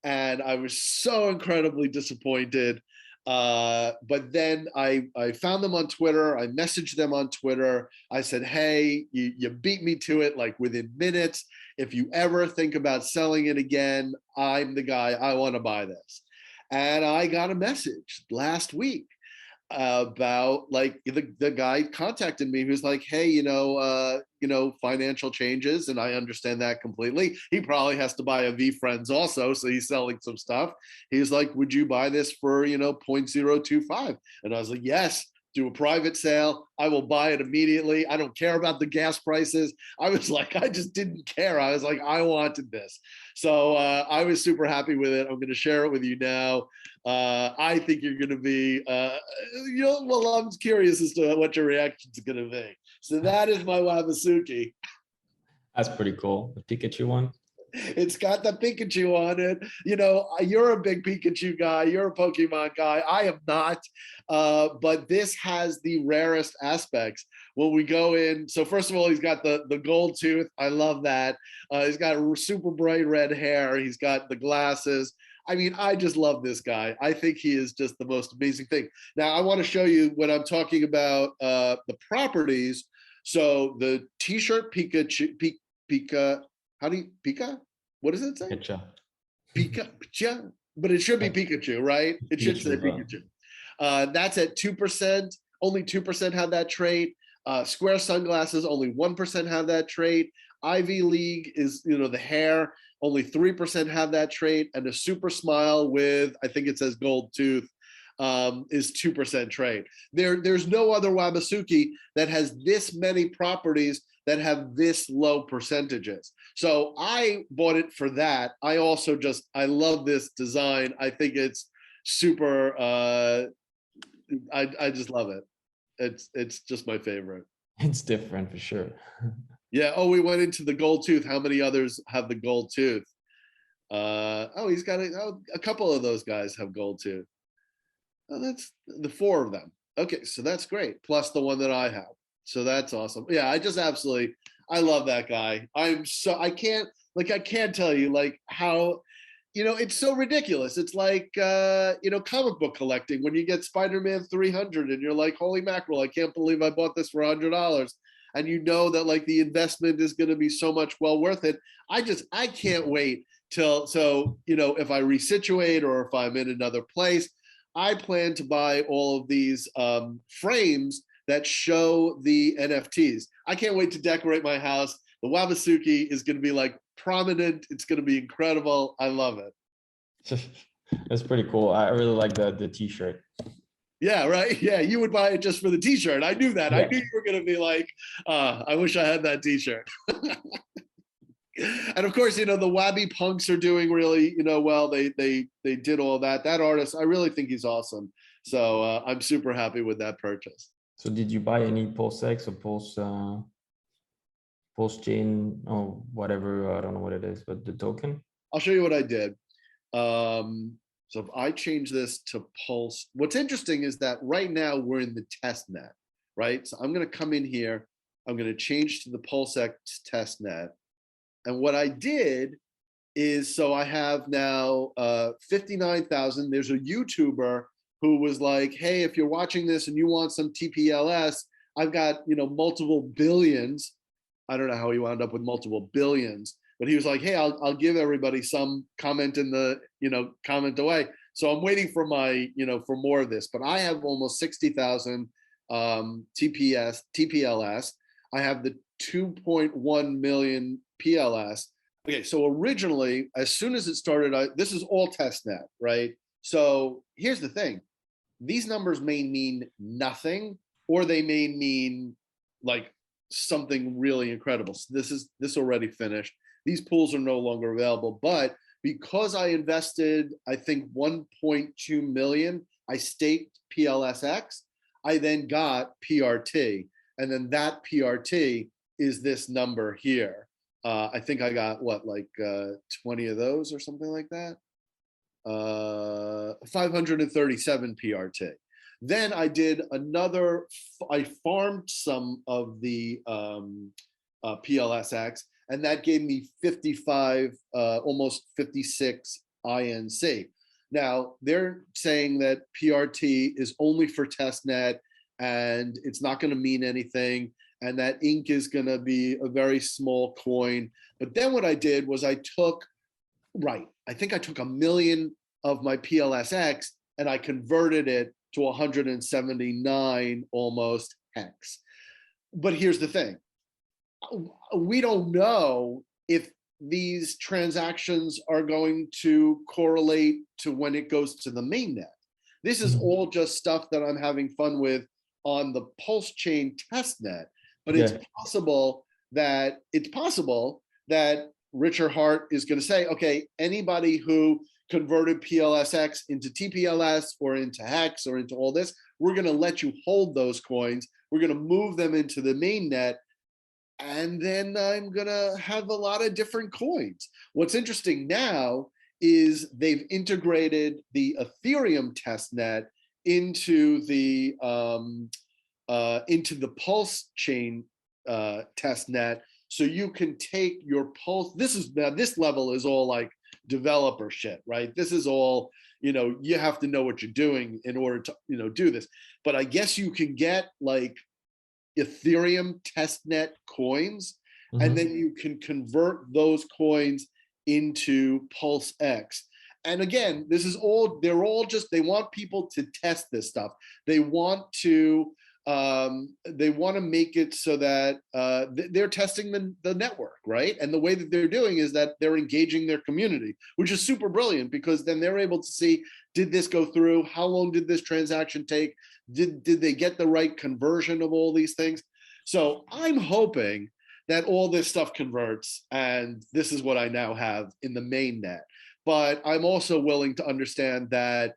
And I was so incredibly disappointed. But then I found them on Twitter. I messaged them on Twitter. I said, hey, you beat me to it like within minutes. If you ever think about selling it again, I'm the guy. I want to buy this. And I got a message last week about like the guy contacted me. He was like, hey, financial changes. And I understand that completely. He probably has to buy a VFriends also. So he's selling some stuff. He was like, would you buy this for, 0.025? And I was like, yes, do a private sale. I will buy it immediately. I don't care about the gas prices. I was like, I just didn't care. I was like, I wanted this. So I was super happy with it. I'm going to share it with you now. I think you're going to be, well, I'm curious as to what your reaction is going to be. So that is my Wabasuki. That's pretty cool. The Pikachu one. It's got the Pikachu on it. You're a big Pikachu guy. You're a Pokemon guy. I am not. But this has the rarest aspects. When we go in, so first of all, he's got the gold tooth. I love that. He's got super bright red hair. He's got the glasses. I mean, I just love this guy. I think he is just the most amazing thing. Now, I want to show you when I'm talking about the properties. So the T-shirt Pikachu, Pika. How do you Pika? What does it say? Pika, but it should be Pikachu, right? It should say Pikachu. That's at 2%. Only 2% have that trait. Square sunglasses, only 1% have that trait. Ivy League is, the hair, only 3% have that trait, and a super smile with, I think it says gold tooth, is 2% trait. There's no other Wabasuki that has this many properties that have this low percentages. So I bought it for that. I also I love this design. I think it's super, I just love it. It's just my favorite. It's different for sure. Yeah. Oh, we went into the gold tooth. How many others have the gold tooth? He's got a couple of those guys have gold tooth. Oh, that's the 4 of them. Okay, so that's great. Plus the one that I have. So that's awesome. Yeah, I love that guy. I can't tell you like how, it's so ridiculous. It's like, comic book collecting when you get Spider-Man 300 and you're like, holy mackerel, I can't believe I bought this for $100. And you know that like the investment is going to be so much well worth it. I can't wait till, if I resituate or if I'm in another place, I plan to buy all of these frames that show the NFTs. I can't wait to decorate my house. The Wabasuki is going to be like prominent. It's going to be incredible. I love it. That's pretty cool. I really like the t-shirt. Yeah, right. Yeah, you would buy it just for the t-shirt. I knew that. Yeah. I knew you were going to be like, I wish I had that t-shirt. And of course, the Wabi punks are doing really, well. They did all that. That artist, I really think he's awesome. So I'm super happy with that purchase. So did you buy any Pulse X or Pulse chain or whatever? I don't know what it is, but the token? I'll show you what I did. So if I change this to Pulse, what's interesting is that right now we're in the test net, right? So I'm going to come in here. I'm going to change to the Pulse X test net. And what I did is, so I have now 59,000. There's a YouTuber who was like, hey, if you're watching this and you want some TPLS, I've got, multiple billions. I don't know how he wound up with multiple billions, but he was like, hey, I'll give everybody some, comment in the, comment away. So I'm waiting for my, for more of this, but I have almost 60,000 TPLS. I have the 2.1 million PLS. Okay, so originally, as soon as it started, this is all testnet, right? So here's the thing. These numbers may mean nothing, or they may mean like something really incredible. So this already finished. These pools are no longer available, but because I invested, I think 1.2 million, I staked PLSX, I then got PRT. And then that PRT is this number here. I think I got 20 of those or something like that. 537 PRT. Then I did I farmed some of the PLSX, and that gave me 55, almost 56 INC. Now, they're saying that PRT is only for testnet, and it's not going to mean anything, and that ink is going to be a very small coin. But then what I did was I took 1 million of my PLSX and I converted it to 179 almost hex. But here's the thing. We don't know if these transactions are going to correlate to when it goes to the mainnet. This is all just stuff that I'm having fun with on the Pulse chain testnet, but it's possible that Richard Hart is going to say, okay, anybody who converted PLSX into TPLS or into Hex or into all this, we're going to let you hold those coins. We're going to move them into the mainnet, and then I'm going to have a lot of different coins. What's interesting now is they've integrated the Ethereum testnet into the Pulse chain testnet, so you can take your Pulse. This level is all like developer shit, right? This is all, you have to know what you're doing in order to, do this. But I guess you can get like Ethereum testnet coins, and then you can convert those coins into Pulse X. And again, this is all, they want people to test this stuff. They want to they want to make it so that they're testing the network, right? And the way that they're doing is that they're engaging their community, which is super brilliant, because then they're able to see, did this go through? How long did this transaction take? Did they get the right conversion of all these things? So I'm hoping that all this stuff converts, and this is what I now have in the main net. But I'm also willing to understand that,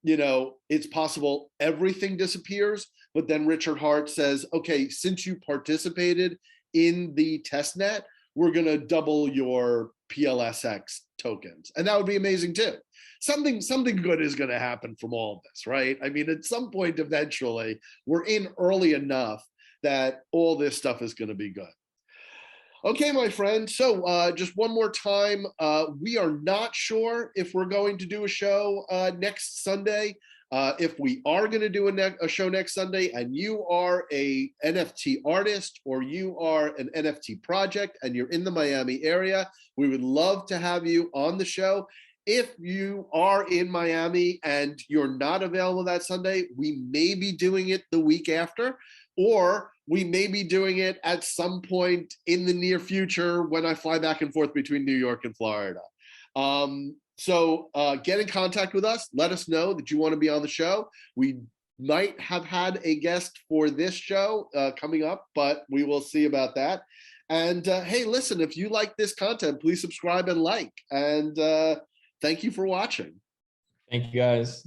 you know, it's possible everything disappears, but then Richard Hart says, okay, since you participated in the test net, we're going to double your PLSX tokens. And that would be amazing too. Something good is going to happen from all of this, right? I mean, at some point, eventually, we're in early enough that all this stuff is going to be good. Okay, my friend. So just one more time, we are not sure if we're going to do a show next Sunday. If we are going to do a show next Sunday, and you are a NFT artist or you are an NFT project and you're in the Miami area, we would love to have you on the show. If you are in Miami and you're not available that Sunday, we may be doing it the week after, or we may be doing it at some point in the near future when I fly back and forth between New York and Florida. So get in contact with us. Let us know that you want to be on the show. We might have had a guest for this show coming up, but we will see about that. And hey, listen, if you like this content, please subscribe and like. And thank you for watching. Thank you, guys.